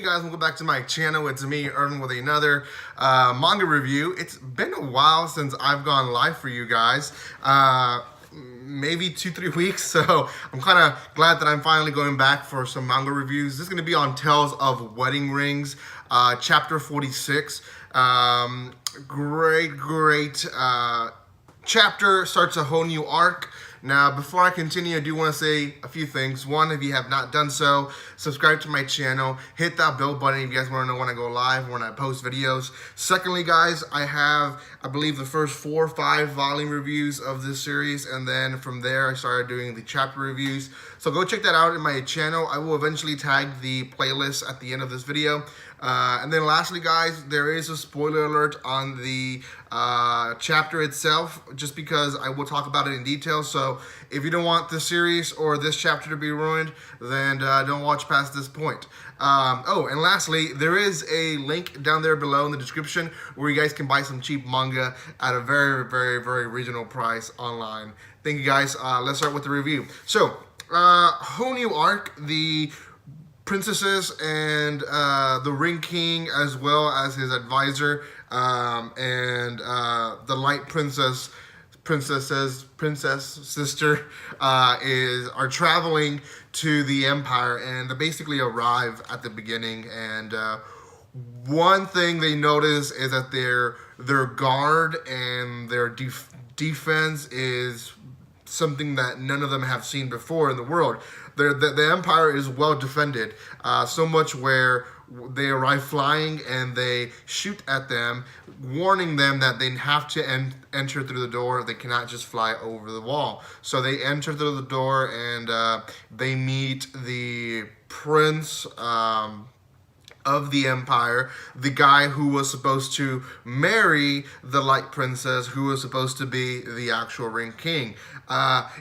guys? Welcome back to my channel. It's me, Irvin, with another manga review. It's been a while since I've gone live for you guys. Maybe 2-3 weeks, so I'm kind of glad that I'm finally going back for some manga reviews. This is going to be on Tales of Wedding Rings, chapter 46. Great chapter, starts a whole new arc. Now, before I continue, I do want to say a few things. One, if you have not done so, subscribe to my channel. Hit that bell button if you guys want to know when I go live, when I post videos. Secondly, guys, I have, I believe, the first 4 or 5 volume reviews of this series, and then from there, I started doing the chapter reviews. So go check that out in my channel. I will eventually tag the playlist at the end of this video. And then lastly, guys, there is a spoiler alert on the chapter itself, just because I will talk about it in detail. So if you don't want this series or this chapter to be ruined, then don't watch past this point. Oh, and lastly, there is a link down there below in the description where you guys can buy some cheap manga at a very reasonable price online. Thank you, guys. Let's start with the review. So, whole new arc, the princesses and the Ring King, as well as his advisor, and the Light Princess sister are traveling to the Empire, and they basically arrive at the beginning. And one thing they notice is that their guard and their defense is something that none of them have seen before in the world. The Empire is well defended, so much where they arrive flying and they shoot at them, warning them that they have to enter through the door. They cannot just fly over the wall. So they enter through the door, and they meet the prince of the Empire, the guy who was supposed to marry the Light Princess, who was supposed to be the actual Ring King.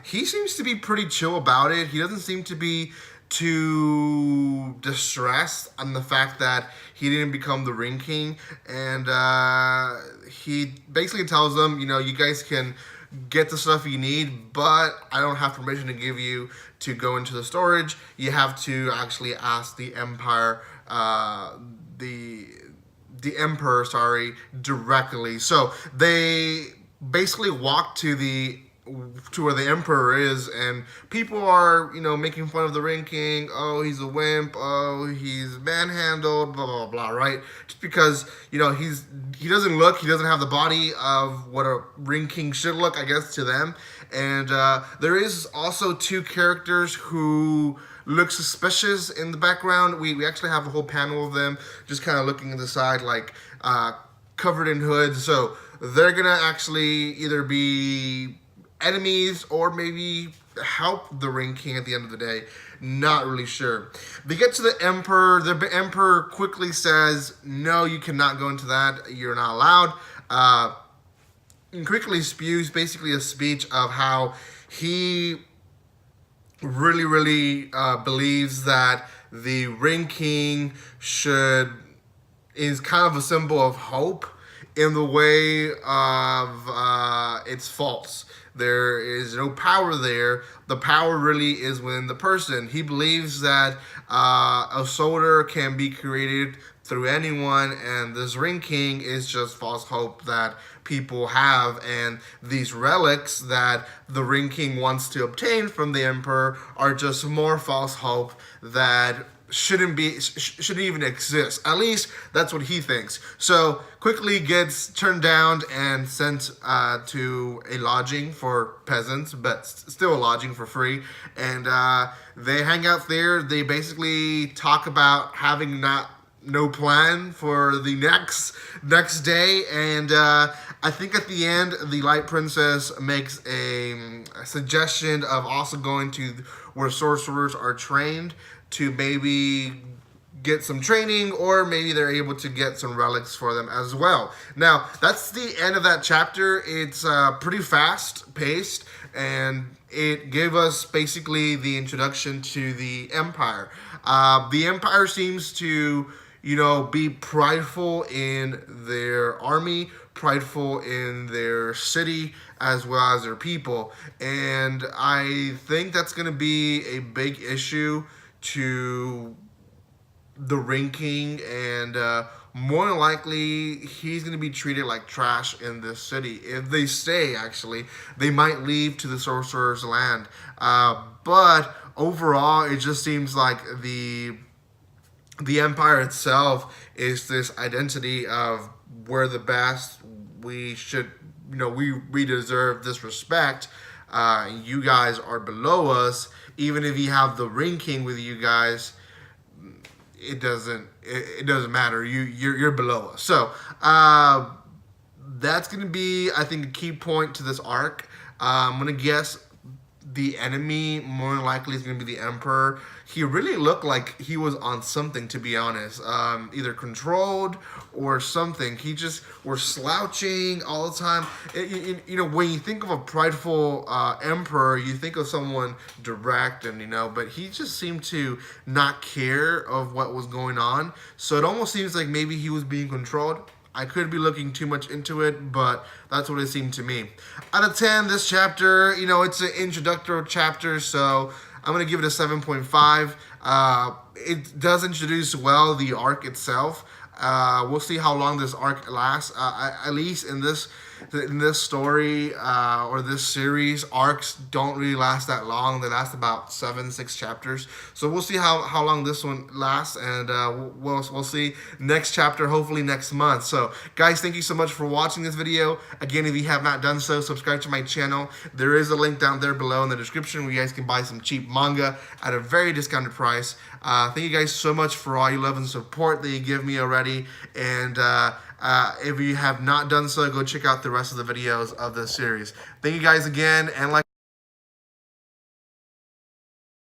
He seems to be pretty chill about it. He doesn't seem to be too distressed on the fact that he didn't become the Ring King. And he basically tells them, you know, you guys can get the stuff you need, but I don't have permission to give you to go into the storage. You have to actually ask the Empire, the Emperor, sorry, directly. So they basically walk to where the Emperor is, and people are, you know, making fun of the Ring King. Oh, he's a wimp. Oh, he's manhandled, blah, blah, blah, right? Just because, you know, he doesn't have the body of what a Ring King should look, I guess, to them. And there is also 2 characters who look suspicious in the background. We actually have a whole panel of them just kind of looking at the side, like covered in hoods. So they're gonna actually either be enemies or maybe help the Ring King at the end of the day. Not really sure. They get to the Emperor. The Emperor quickly says, no, you cannot go into that. You're not allowed. And quickly spews basically a speech of how he really believes that the Ring King is kind of a symbol of hope, in the way of it's false. There is no power there. The power really is within the person. He believes that a soldier can be created through anyone, and this Ring King is just false hope that people have, and these relics that the Ring King wants to obtain from the Emperor are just more false hope that shouldn't even exist. At least that's what he thinks. So quickly gets turned down and sent to a lodging for peasants, but still a lodging for free. And they hang out there. They basically talk about having no plan for the next day. And I think at the end, the Light Princess makes a suggestion of also going to where sorcerers are trained to maybe get some training, or maybe they're able to get some relics for them as well. Now, that's the end of that chapter. It's pretty fast paced, and it gave us basically the introduction to the Empire. The Empire seems to, you know, be prideful in their army, prideful in their city, as well as their people. And I think that's going to be a big issue to the ranking, and more than likely he's going to be treated like trash in this city. If they stay, actually, they might leave to the Sorcerer's Land. But overall, it just seems like the Empire itself is this identity of we're the best. We should, we deserve this respect. You guys are below us. Even if you have the ranking with you guys, it doesn't matter. You're below us. So that's gonna be, I think, a key point to this arc. I'm gonna guess the enemy more than likely is going to be the Emperor. He really looked like he was on something, to be honest. Either controlled or something. He just was slouching all the time. When you think of a prideful Emperor, you think of someone direct and, but he just seemed to not care of what was going on. So it almost seems like maybe he was being controlled. I could be looking too much into it, but that's what it seemed to me. Out of 10, this chapter, it's an introductory chapter, so I'm going to give it a 7.5. It does introduce well the arc itself. We'll see how long this arc lasts. At least in this story or this series, arcs don't really last that long. They last about 7-6 chapters. So we'll see how long this one lasts, and we'll see next chapter hopefully next month. So guys, thank you so much for watching this video. Again, if you have not done so, subscribe to my channel. There is a link down there below in the description where you guys can buy some cheap manga at a very discounted price. Thank you guys so much for all your love and support that you give me already. And if you have not done so, go check out the rest of the videos of this series. Thank you guys again, and like